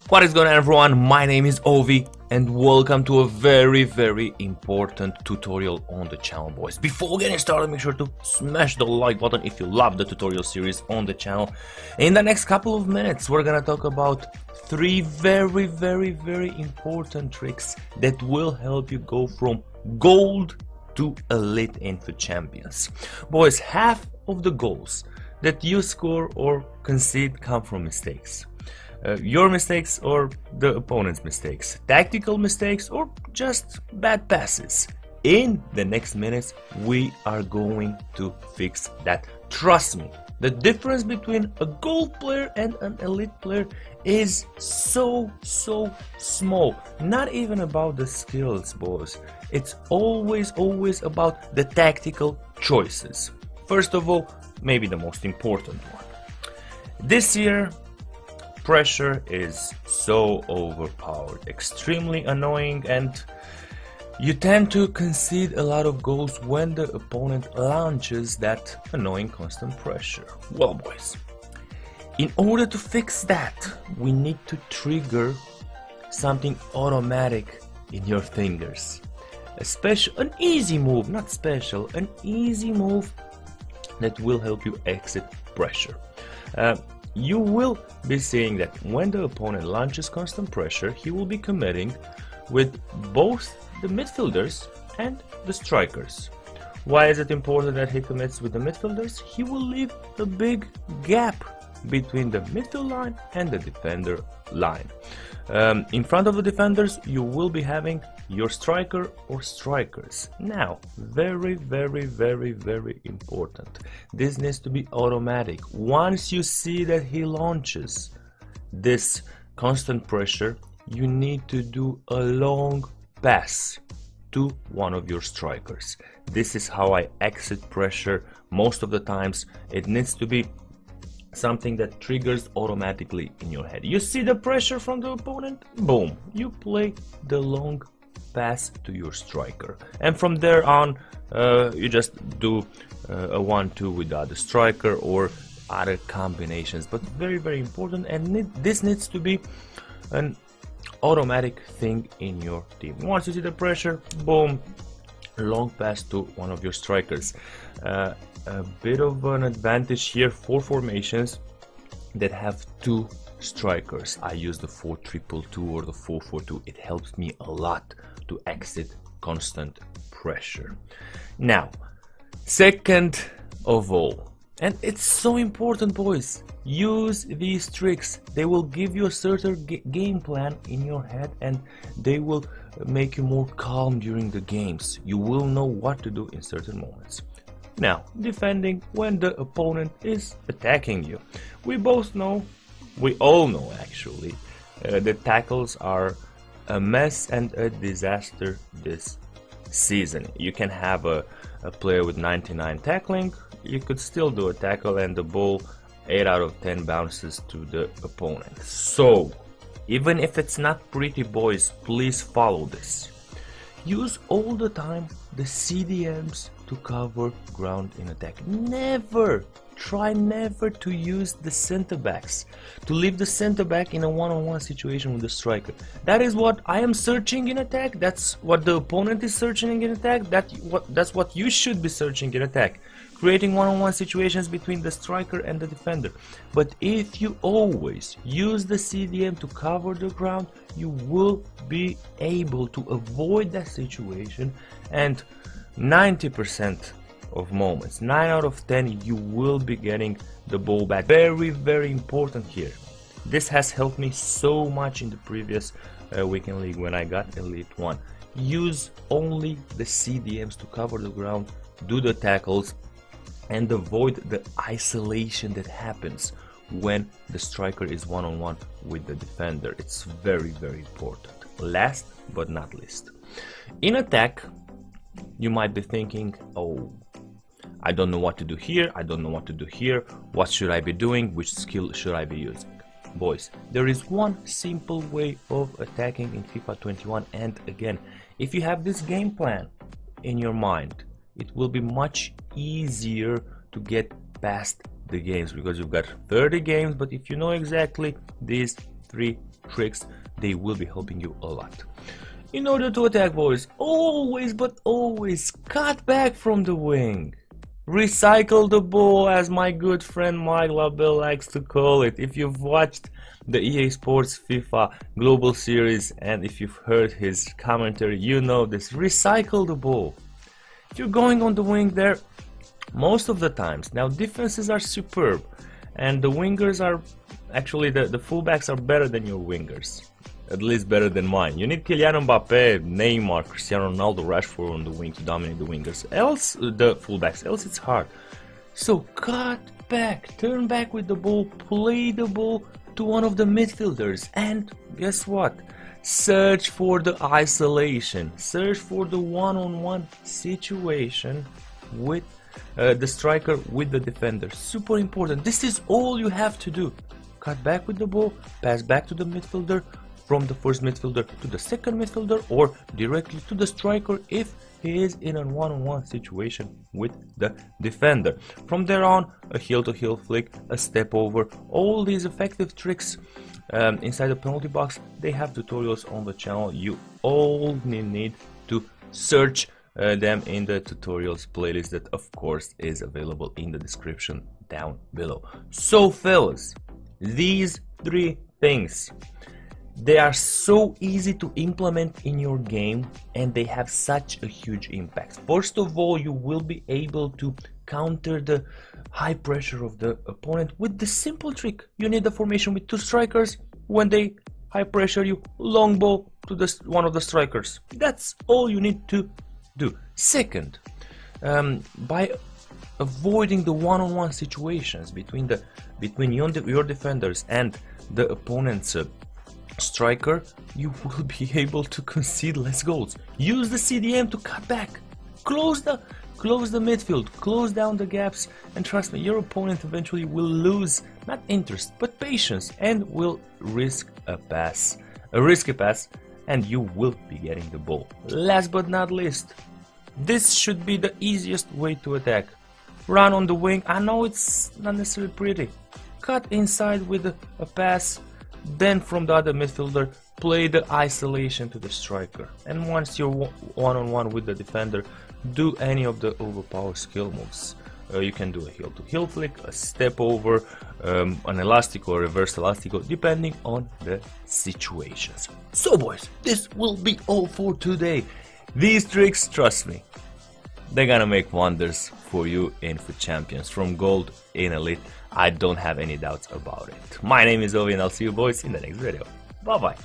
What is going on, everyone? My name is Ovi and welcome to a very important tutorial on the channel, boys. Before getting started, make sure to smash the like button if you love the tutorial series on the channel. In the next couple of minutes we're gonna talk about three very important tricks that will help you go from gold to elite in Futchampions. Boys, half of the goals that you score or concede come from mistakes. Your mistakes or the opponent's mistakes, tactical mistakes or just bad passes. In the next minutes we are going to fix that. Trust me, the difference between a gold player and an elite player is so small. Not even about the skills, boys. It's always about the tactical choices. First of all, maybe the most important one. This year pressure is so overpowered, extremely annoying, and you tend to concede a lot of goals when the opponent launches that annoying constant pressure. Well, boys, in order to fix that, we need to trigger something automatic in your fingers. An easy move, not special, an easy move that will help you exit pressure. You will be seeing that when the opponent launches constant pressure, he will be committing with both the midfielders and the strikers. Why is it important that he commits with the midfielders? He will leave a big gap between the midfield line and the defender line. In front of the defenders, you will be having your striker or strikers. Now, very important. This needs to be automatic. Once you see that he launches this constant pressure, you need to do a long pass to one of your strikers. This is how I exit pressure. Most of the times it needs to be something that triggers automatically in your head. You see the pressure from the opponent, boom, you play the long pass to your striker, and from there on you just do a 1-2 with the other striker or other combinations. But very important, and this needs to be an automatic thing in your team. Once you see the pressure, boom, long pass to one of your strikers. A bit of an advantage here for formations that have two strikers. I use the 4-2-2 or the 4-4-2. It helps me a lot to exit constant pressure. Now, second of all, and it's so important, boys, use these tricks. They will give you a certain game plan in your head, and they will make you more calm during the games. You will know what to do in certain moments. Now, defending when the opponent is attacking you. We all know actually, the tackles are a mess and a disaster this season. You can have a player with 99 tackling, you could still do a tackle and the ball 8 out of 10 bounces to the opponent. So, even if it's not pretty, boys, please follow this. Use all the time the CDMs to cover ground in attack. Try never to use the center backs, to leave the center back in a one-on-one situation with the striker. That is what I am searching in attack, that's what the opponent is searching in attack, that's what you should be searching in attack. Creating one-on-one situations between the striker and the defender. But if you always use the CDM to cover the ground, you will be able to avoid that situation, and 90% of moments, 9 out of 10, you will be getting the ball back. Very important here. This has helped me so much in the previous weekend league when I got Elite 1. Use only the CDMs to cover the ground, do the tackles, and avoid the isolation that happens when the striker is one-on-one with the defender. It's very important. Last but not least, in attack, you might be thinking, oh, I don't know what to do here, I don't know what to do here, what should I be doing, which skill should I be using? Boys, there is one simple way of attacking in FIFA 21, and again, if you have this game plan in your mind, it will be much easier to get past the games, because you've got 30 games. But if you know exactly these 3 tricks, they will be helping you a lot. In order to attack, boys, always but always cut back from the wing. Recycle the ball, as my good friend Mike LaBelle likes to call it. If you've watched the EA Sports FIFA Global Series and if you've heard his commentary, you know this. Recycle the ball. If you're going on the wing there, most of the times, now defenses are superb and the wingers are, actually the fullbacks are better than your wingers. At least better than mine. You need Kylian Mbappe, Neymar, Cristiano Ronaldo, Rashford on the wing to dominate the wingers. Else, the fullbacks, else it's hard. So cut back, turn back with the ball, play the ball to one of the midfielders, and guess what? Search for the isolation. Search for the one-on-one situation with the striker with the defender. Super important. This is all you have to do. Cut back with the ball, pass back to the midfielder, from the first midfielder to the second midfielder, or directly to the striker if he is in a one-on-one situation with the defender. From there on, a heel-to-heel flick, a step over, all these effective tricks inside the penalty box, they have tutorials on the channel. You only need to search them in the tutorials playlist that of course is available in the description down below. So fellas, these 3 things, they are so easy to implement in your game and they have such a huge impact. First of all, you will be able to counter the high pressure of the opponent with the simple trick. You need the formation with 2 strikers. When they high pressure you, long ball to one of the strikers. That's all you need to do. Second, by avoiding the one-on-one situations between your defenders and the opponent's striker, you will be able to concede less goals. Use the CDM to cut back, close the midfield, close down the gaps, and trust me, your opponent eventually will lose not interest but patience and will risk a risky pass, and you will be getting the ball. Last but not least, this should be the easiest way to attack. Run on the wing. I know it's not necessarily pretty. Cut inside with a pass, then from the other midfielder, play the isolation to the striker. And once you're one-on-one with the defender, do any of the overpower skill moves. You can do a heel-to-heel flick, a step over, an elastico or reverse elastico, depending on the situations. So boys, this will be all for today. These tricks, trust me, they're gonna make wonders for you in Futchampions, from gold in elite. I don't have any doubts about it. My name is Ovi and I'll see you boys in the next video. Bye bye.